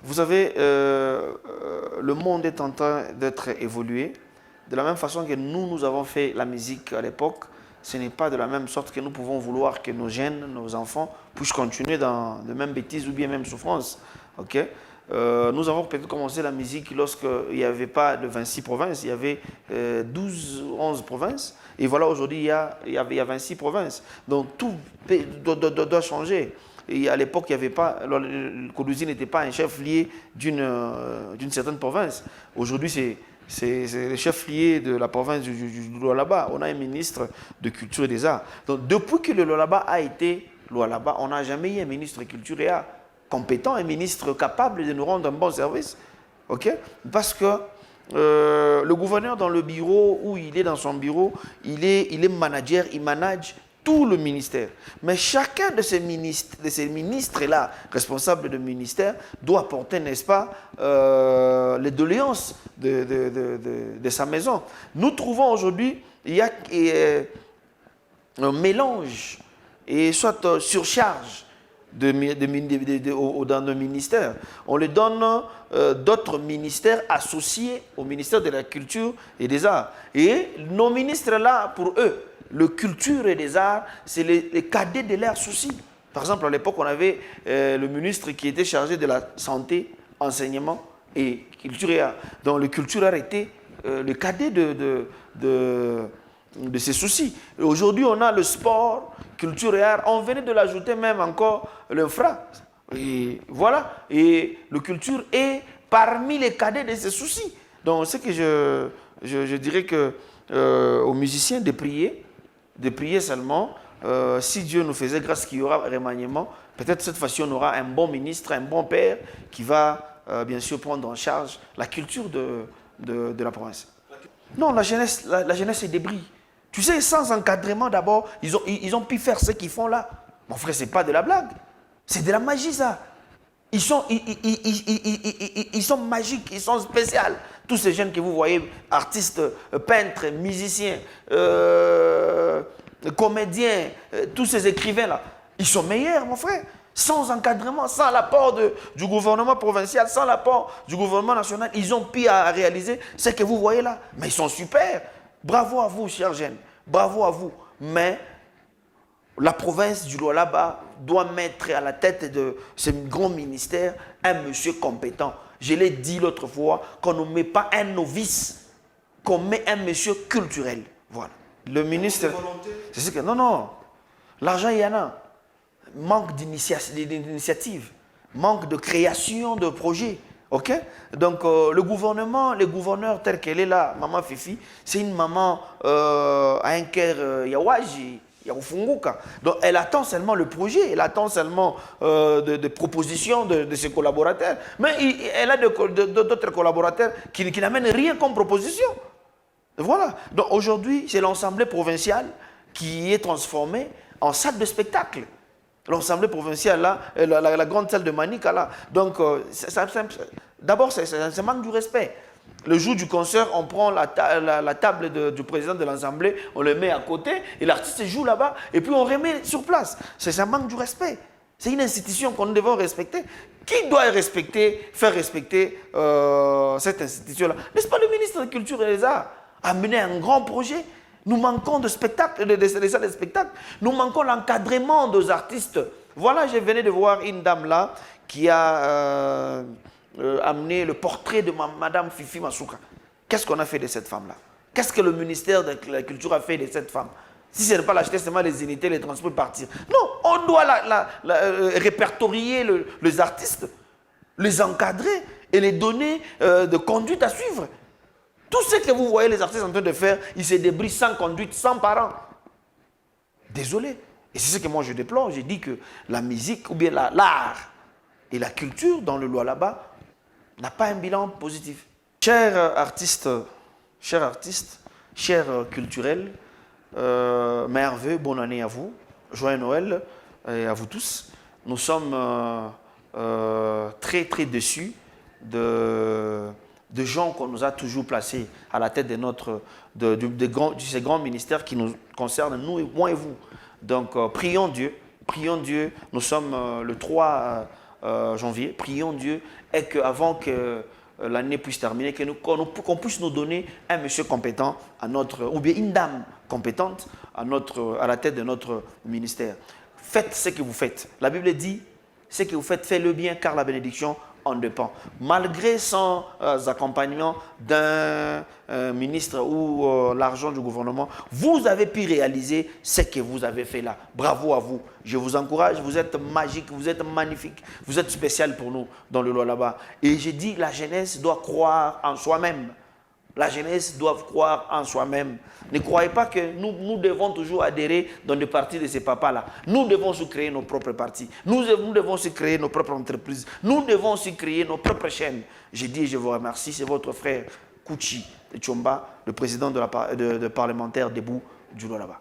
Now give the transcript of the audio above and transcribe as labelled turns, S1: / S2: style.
S1: Vous savez, le monde est en train d'être évolué. De la même façon que nous avons fait la musique à l'époque, ce n'est pas de la même sorte que nous pouvons vouloir que nos jeunes, nos enfants, puissent continuer dans de mêmes bêtises ou bien même souffrances. Ok? Nous avons peut-être commencé la musique lorsqu'il n'y avait pas de 26 provinces, il y avait 12, 11 provinces. Et voilà, aujourd'hui, il y a 26 provinces. Donc tout doit changer. Et à l'époque, il n'y avait pas, Kourouzi n'était pas un chef-lieu d'une certaine province. Aujourd'hui, c'est le chef-lieu de la province du Lualaba. On a un ministre de culture et des arts. Donc depuis que le Lualaba a été Lualaba, on n'a jamais eu un ministre de culture et arts compétent, un ministre capable de nous rendre un bon service. Ok? Parce que le gouverneur dans le bureau, où il est dans son bureau, il est manager, il manage tout le ministère. Mais chacun de ces ministres-là, responsables de ministère, doit apporter, n'est-ce pas, les doléances de sa maison. Nous trouvons aujourd'hui, il y a un mélange et soit surcharge dans nos ministères. On les donne d'autres ministères associés au ministère de la Culture et des Arts. Et nos ministres-là, pour eux, le culture et des arts, c'est les cadets de leurs soucis. Par exemple, à l'époque, on avait le ministre qui était chargé de la santé, enseignement et culture et art. Donc, le culture et art était le cadet de ces soucis. Aujourd'hui, on a le sport, culture et art. On venait de l'ajouter même encore l'infra. Et voilà. Et le culture est parmi les cadets de ces soucis. Donc, ce que je dirais que aux musiciens de prier seulement. Si Dieu nous faisait grâce qu'il y aura remaniement, peut-être cette fois-ci on aura un bon ministre, un bon père qui va bien sûr prendre en charge la culture de la province. Non, la jeunesse est débris. Tu sais, sans encadrement d'abord, ils ont pu faire ce qu'ils font là. Mon frère, c'est pas de la blague. C'est de la magie ça. Ils sont magiques, ils sont spéciaux. Tous ces jeunes que vous voyez, artistes, peintres, musiciens, comédiens, tous ces écrivains-là, ils sont meilleurs, mon frère. Sans encadrement, sans l'apport du gouvernement provincial, sans l'apport du gouvernement national, ils ont pu réaliser ce que vous voyez là. Mais ils sont super. Bravo à vous, chers jeunes. Bravo à vous. Mais la province du Lualaba doit mettre à la tête de ce grand ministère un monsieur compétent. Je l'ai dit l'autre fois, qu'on ne met pas un novice, qu'on met un monsieur culturel. Voilà. Le ministre... C'est ce que... Non. L'argent, il y en a. Manque d'initiative, manque de création de projets. Ok? Donc, le gouvernement, les gouverneurs tels qu'elle est là, Maman Fifi, c'est une maman à un cœur yawaji. Donc, elle attend seulement le projet, elle attend seulement des propositions de ses collaborateurs. Mais elle a d'autres collaborateurs qui n'amènent rien comme proposition. Voilà. Donc, aujourd'hui, c'est l'Assemblée provinciale qui est transformée en salle de spectacle. L'Assemblée provinciale, là, la grande salle de Manika, là. Donc, d'abord, ça manque du respect. Le jour du concert, on prend la table du président de l'Assemblée, on le met à côté, et l'artiste joue là-bas, et puis on remet sur place. Ça manque du respect. C'est une institution qu'on devons respecter. Qui doit respecter, faire respecter cette institution-là? N'est-ce pas le ministre de la Culture et des Arts a mené un grand projet? Nous manquons de spectacles, des salles de spectacle. Nous manquons l'encadrement des artistes. Voilà, je venais de voir une dame là qui a amené le portrait de Madame Fifi Masuka. Qu'est-ce qu'on a fait de cette femme-là? Qu'est-ce que le ministère de la Culture a fait de cette femme? Si ce n'est pas l'acheter seulement les unités, les transports et partir. Non, on doit répertorier les artistes, les encadrer et les donner de conduite à suivre. Tout ce que vous voyez les artistes en train de faire, ils se débrouillent sans conduite, sans parents. Désolé. Et c'est ce que moi je déplore. J'ai dit que la musique ou bien l'art et la culture dans le Lualaba n'a pas un bilan positif. Chers artistes, chers culturels, merveilleux, bonne année à vous. Joyeux Noël et à vous tous. Nous sommes très très déçus de gens qu'on nous a toujours placés à la tête de ces grands ministères qui nous concernent, moi et vous. Donc, prions Dieu. Nous sommes le 3 janvier. Prions Dieu et qu'avant que l'année puisse terminer, qu'on puisse nous donner un monsieur compétent ou bien une dame compétente à la tête de notre ministère. Faites ce que vous faites. La Bible dit, ce que vous faites, faites-le bien car la bénédiction en dépend. Malgré sans accompagnement d'un ministre ou l'argent du gouvernement, vous avez pu réaliser ce que vous avez fait là. Bravo à vous. Je vous encourage, vous êtes magique, vous êtes magnifique, vous êtes spécial pour nous dans le Lualaba. Et j'ai dit, la jeunesse doit croire en soi-même. La jeunesse doit croire en soi-même. Ne croyez pas que nous devons toujours adhérer dans des partis de ces papas-là. Nous devons se créer nos propres partis. Nous devons se créer nos propres entreprises. Nous devons se créer nos propres chaînes. J'ai dit et je vous remercie. C'est votre frère Kouchi Tchomba, le président de parlementaire debout du Lualaba.